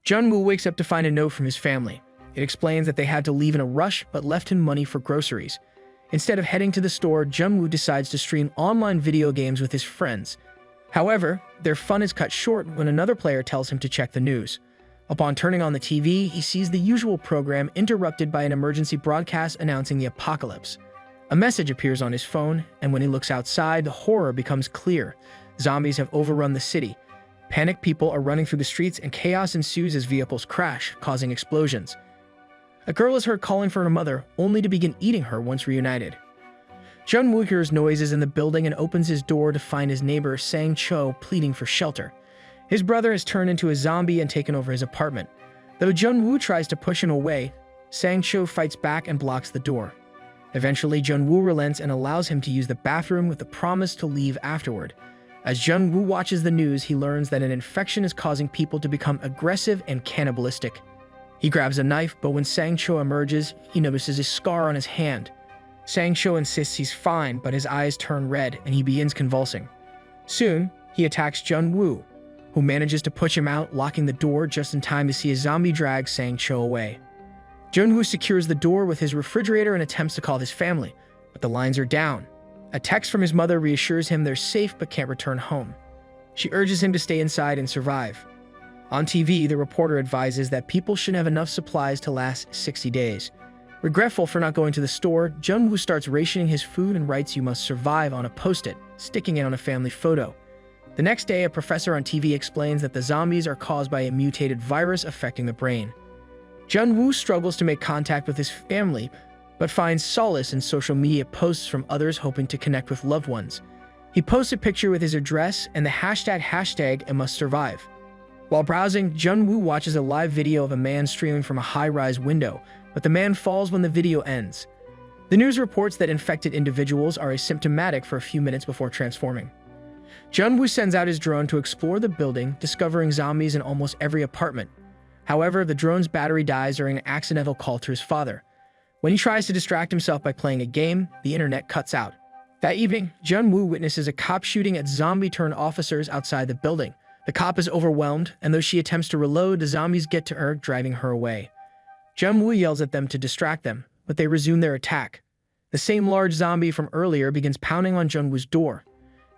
Jun-woo wakes up to find a note from his family. It explains that they had to leave in a rush but left him money for groceries. Instead of heading to the store, Jun-woo decides to stream online video games with his friends. However, their fun is cut short when another player tells him to check the news. Upon turning on the TV, he sees the usual program interrupted by an emergency broadcast announcing the apocalypse. A message appears on his phone, and when he looks outside, the horror becomes clear. Zombies have overrun the city. Panicked people are running through the streets, and chaos ensues as vehicles crash, causing explosions. A girl is heard calling for her mother, only to begin eating her once reunited. Jun-woo hears noises in the building and opens his door to find his neighbor Sang-cho pleading for shelter. His brother has turned into a zombie and taken over his apartment. Though Jun-woo tries to push him away, Sang-cho fights back and blocks the door. Eventually, Jun-woo relents and allows him to use the bathroom with the promise to leave afterward. As Jun-woo watches the news, he learns that an infection is causing people to become aggressive and cannibalistic. He grabs a knife, but when Sang-cho emerges, he notices a scar on his hand. Sang-cho insists he's fine, but his eyes turn red and he begins convulsing. Soon, he attacks Jun-woo, who manages to push him out, locking the door just in time to see a zombie drag Sang-cho away. Jun-woo secures the door with his refrigerator and attempts to call his family, but the lines are down. A text from his mother reassures him they're safe but can't return home. She urges him to stay inside and survive. On TV, the reporter advises that people should have enough supplies to last 60 days. Regretful for not going to the store, Jun-woo starts rationing his food and writes "You must survive" on a post-it, sticking it on a family photo. The next day, a professor on TV explains that the zombies are caused by a mutated virus affecting the brain. Jun-woo struggles to make contact with his family, but finds solace in social media posts from others hoping to connect with loved ones. He posts a picture with his address and the hashtag #ImMustSurvive. While browsing, Jun-woo watches a live video of a man streaming from a high-rise window, but the man falls when the video ends. The news reports that infected individuals are asymptomatic for a few minutes before transforming. Jun-woo sends out his drone to explore the building, discovering zombies in almost every apartment. However, the drone's battery dies during an accidental call to his father. When he tries to distract himself by playing a game, the internet cuts out. That evening, Jun-woo witnesses a cop shooting at zombie-turned-officers outside the building. The cop is overwhelmed, and though she attempts to reload, the zombies get to her, driving her away. Jun-woo yells at them to distract them, but they resume their attack. The same large zombie from earlier begins pounding on Jun-woo's door.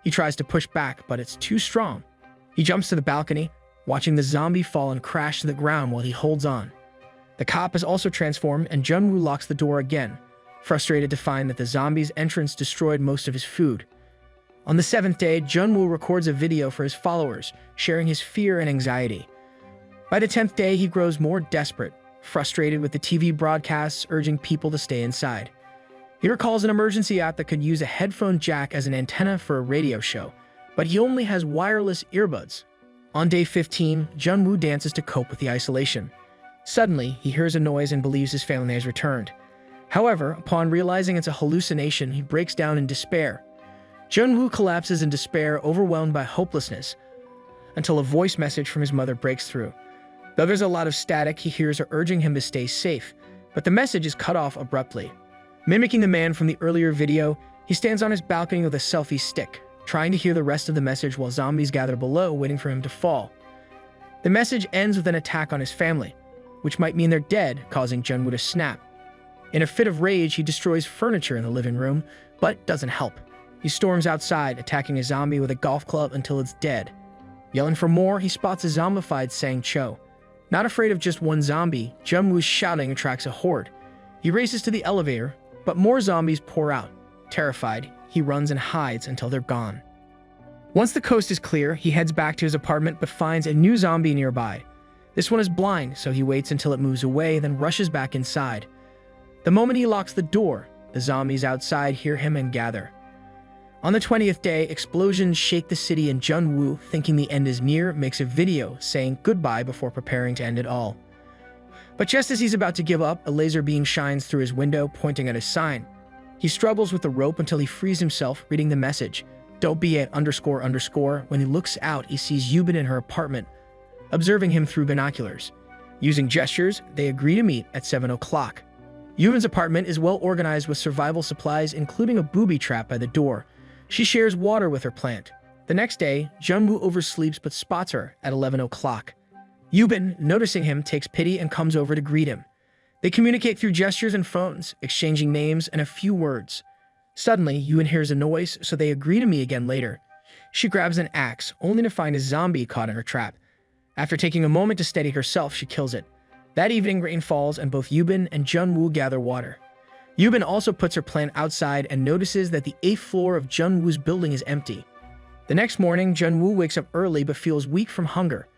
He tries to push back, but it's too strong. He jumps to the balcony, watching the zombie fall and crash to the ground while he holds on. The cop is also transformed, and Jun-woo locks the door again, frustrated to find that the zombie's entrance destroyed most of his food. On the 7th day, Jun-woo records a video for his followers, sharing his fear and anxiety. By the 10th day, he grows more desperate, frustrated with the TV broadcasts urging people to stay inside. He recalls an emergency app that could use a headphone jack as an antenna for a radio show, but he only has wireless earbuds. On day 15, Jun-woo dances to cope with the isolation. Suddenly, he hears a noise and believes his family has returned. However, upon realizing it's a hallucination, he breaks down in despair. Jun-woo collapses in despair, overwhelmed by hopelessness, until a voice message from his mother breaks through. Though there's a lot of static, he hears her urging him to stay safe, but the message is cut off abruptly. Mimicking the man from the earlier video, he stands on his balcony with a selfie stick, trying to hear the rest of the message while zombies gather below, waiting for him to fall. The message ends with an attack on his family, which might mean they're dead, causing Jun-woo to snap. In a fit of rage, he destroys furniture in the living room, but doesn't help. He storms outside, attacking a zombie with a golf club until it's dead. Yelling for more, he spots a zombified Sang-cho. Not afraid of just one zombie, Jun-woo's shouting attracts a horde. He races to the elevator, but more zombies pour out. Terrified, he runs and hides until they're gone. Once the coast is clear, he heads back to his apartment but finds a new zombie nearby. This one is blind, so he waits until it moves away, then rushes back inside. The moment he locks the door, the zombies outside hear him and gather. On the 20th day, explosions shake the city and Jun-woo, thinking the end is near, makes a video saying goodbye before preparing to end it all. But just as he's about to give up, a laser beam shines through his window, pointing at a sign. He struggles with the rope until he frees himself, reading the message, "Don't be at __." When he looks out, he sees Yubin in her apartment, observing him through binoculars. Using gestures, they agree to meet at 7 o'clock. Yubin's apartment is well organized with survival supplies, including a booby trap by the door. She shares water with her plant. The next day, Jun-woo oversleeps but spots her at 11 o'clock. Yubin, noticing him, takes pity and comes over to greet him. They communicate through gestures and phones, exchanging names and a few words. Suddenly, Yubin hears a noise, so they agree to meet again later. She grabs an axe, only to find a zombie caught in her trap. After taking a moment to steady herself, she kills it. That evening, rain falls, and both Yubin and Junwoo gather water. Yubin also puts her plant outside and notices that the 8th floor of Junwoo's building is empty. The next morning, Junwoo wakes up early but feels weak from hunger.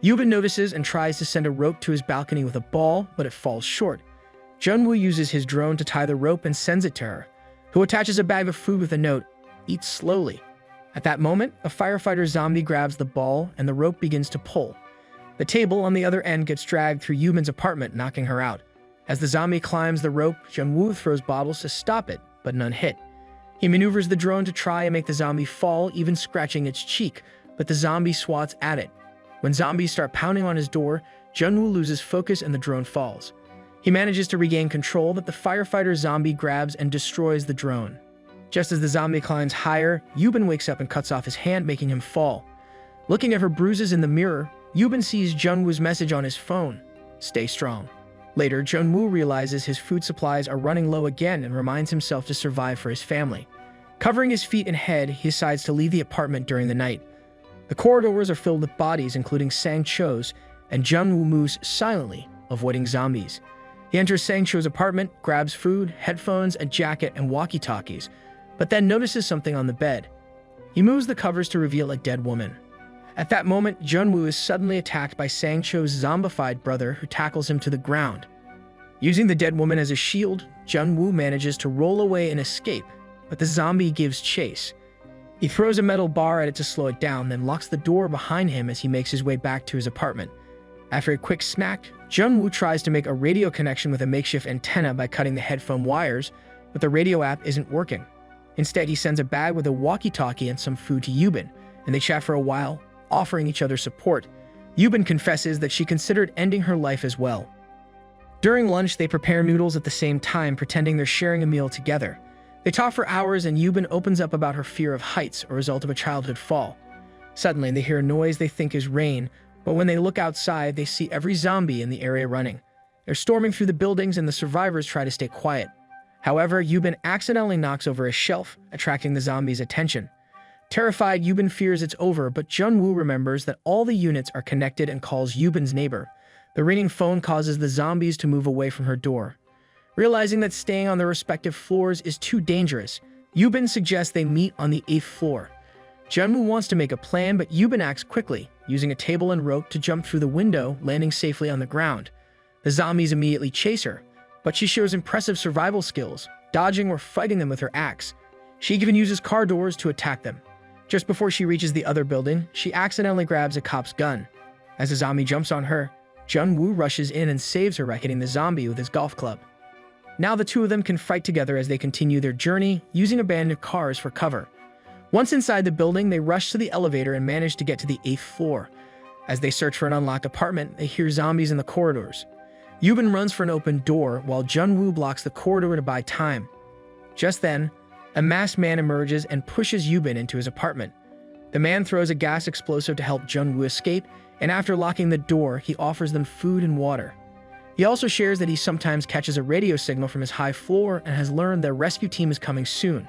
Yubin notices and tries to send a rope to his balcony with a ball, but it falls short. Junwoo uses his drone to tie the rope and sends it to her, who attaches a bag of food with a note, "Eat slowly." At that moment, a firefighter zombie grabs the ball and the rope begins to pull. The table on the other end gets dragged through Yubin's apartment, knocking her out. As the zombie climbs the rope, Junwoo throws bottles to stop it, but none hit. He maneuvers the drone to try and make the zombie fall, even scratching its cheek, but the zombie swats at it. When zombies start pounding on his door, Junwoo loses focus and the drone falls. He manages to regain control, but the firefighter zombie grabs and destroys the drone. Just as the zombie climbs higher, Yubin wakes up and cuts off his hand, making him fall. Looking at her bruises in the mirror, Yubin sees Junwoo's message on his phone, "Stay strong." Later, Junwoo realizes his food supplies are running low again and reminds himself to survive for his family. Covering his feet and head, he decides to leave the apartment during the night. The corridors are filled with bodies, including Sang-cho's, and Junwoo moves silently, avoiding zombies. He enters Sang-cho's apartment, grabs food, headphones, a jacket, and walkie-talkies, but then notices something on the bed. He moves the covers to reveal a dead woman. At that moment, Junwoo is suddenly attacked by Sang-cho's zombified brother, who tackles him to the ground. Using the dead woman as a shield, Junwoo manages to roll away and escape, but the zombie gives chase. He throws a metal bar at it to slow it down, then locks the door behind him as he makes his way back to his apartment. After a quick smack, Junwoo tries to make a radio connection with a makeshift antenna by cutting the headphone wires, but the radio app isn't working. Instead, he sends a bag with a walkie-talkie and some food to Yubin, and they chat for a while, offering each other support. Yubin confesses that she considered ending her life as well. During lunch, they prepare noodles at the same time, pretending they're sharing a meal together. They talk for hours, and Yubin opens up about her fear of heights, a result of a childhood fall. Suddenly, they hear a noise they think is rain, but when they look outside, they see every zombie in the area running. They're storming through the buildings, and the survivors try to stay quiet. However, Yubin accidentally knocks over a shelf, attracting the zombies' attention. Terrified, Yubin fears it's over, but Junwoo remembers that all the units are connected and calls Yubin's neighbor. The ringing phone causes the zombies to move away from her door. Realizing that staying on their respective floors is too dangerous, Yubin suggests they meet on the 8th floor. Junwoo wants to make a plan, but Yubin acts quickly, using a table and rope to jump through the window, landing safely on the ground. The zombies immediately chase her, but she shows impressive survival skills, dodging or fighting them with her axe. She even uses car doors to attack them. Just before she reaches the other building, she accidentally grabs a cop's gun. As the zombie jumps on her, Junwoo rushes in and saves her by hitting the zombie with his golf club. Now the two of them can fight together as they continue their journey, using abandoned cars for cover. Once inside the building, they rush to the elevator and manage to get to the 8th floor. As they search for an unlocked apartment, they hear zombies in the corridors. Yubin runs for an open door, while Junwoo blocks the corridor to buy time. Just then, a masked man emerges and pushes Yubin into his apartment. The man throws a gas explosive to help Junwoo escape, and after locking the door, he offers them food and water. He also shares that he sometimes catches a radio signal from his high floor and has learned their rescue team is coming soon.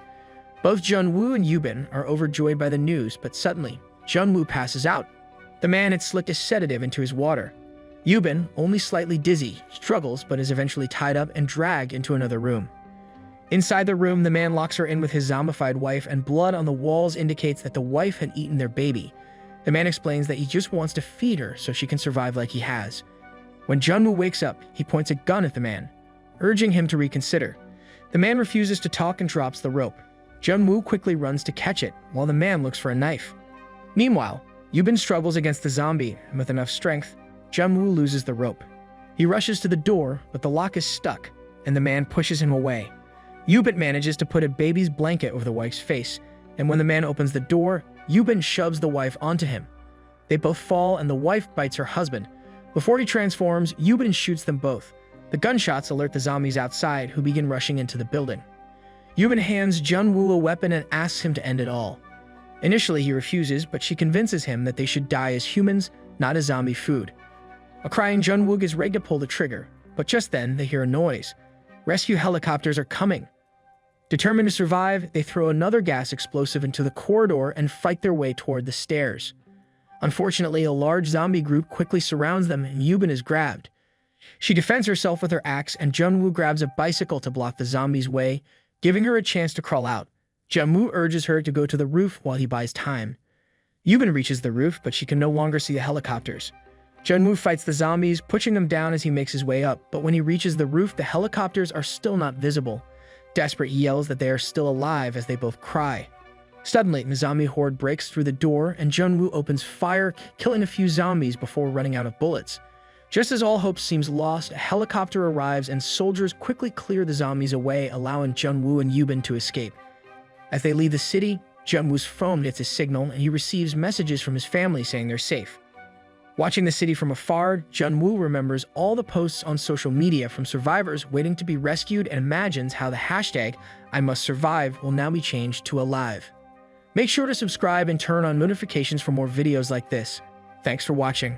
Both Junwoo and Yubin are overjoyed by the news, but suddenly, Junwoo passes out. The man had slicked a sedative into his water. Yubin, only slightly dizzy, struggles but is eventually tied up and dragged into another room. Inside the room, the man locks her in with his zombified wife, and blood on the walls indicates that the wife had eaten their baby. The man explains that he just wants to feed her so she can survive like he has. When Junwoo wakes up, he points a gun at the man, urging him to reconsider. The man refuses to talk and drops the rope. Junwoo quickly runs to catch it, while the man looks for a knife. Meanwhile, Yubin struggles against the zombie, and with enough strength, Junwoo loses the rope. He rushes to the door, but the lock is stuck, and the man pushes him away. Yubin manages to put a baby's blanket over the wife's face, and when the man opens the door, Yubin shoves the wife onto him. They both fall, and the wife bites her husband. Before he transforms, Yubin shoots them both. The gunshots alert the zombies outside, who begin rushing into the building. Yubin hands Junwoo a weapon and asks him to end it all. Initially, he refuses, but she convinces him that they should die as humans, not as zombie food. A crying Junwook is ready to pull the trigger, but just then they hear a noise. Rescue helicopters are coming. Determined to survive, they throw another gas explosive into the corridor and fight their way toward the stairs. Unfortunately, a large zombie group quickly surrounds them and Yubin is grabbed. She defends herself with her axe and Junwoo grabs a bicycle to block the zombies' way, giving her a chance to crawl out. Junwoo urges her to go to the roof while he buys time. Yubin reaches the roof, but she can no longer see the helicopters. Junwoo fights the zombies, pushing them down as he makes his way up, but when he reaches the roof, the helicopters are still not visible. Desperate, he yells that they are still alive as they both cry. Suddenly, the zombie horde breaks through the door and Junwoo opens fire, killing a few zombies before running out of bullets. Just as all hope seems lost, a helicopter arrives and soldiers quickly clear the zombies away, allowing Junwoo and Yubin to escape. As they leave the city, Junwoo's phone gets a signal and he receives messages from his family saying they're safe. Watching the city from afar, Junwoo remembers all the posts on social media from survivors waiting to be rescued and imagines how the hashtag #IMustSurvive will now be changed to alive. Make sure to subscribe and turn on notifications for more videos like this. Thanks for watching.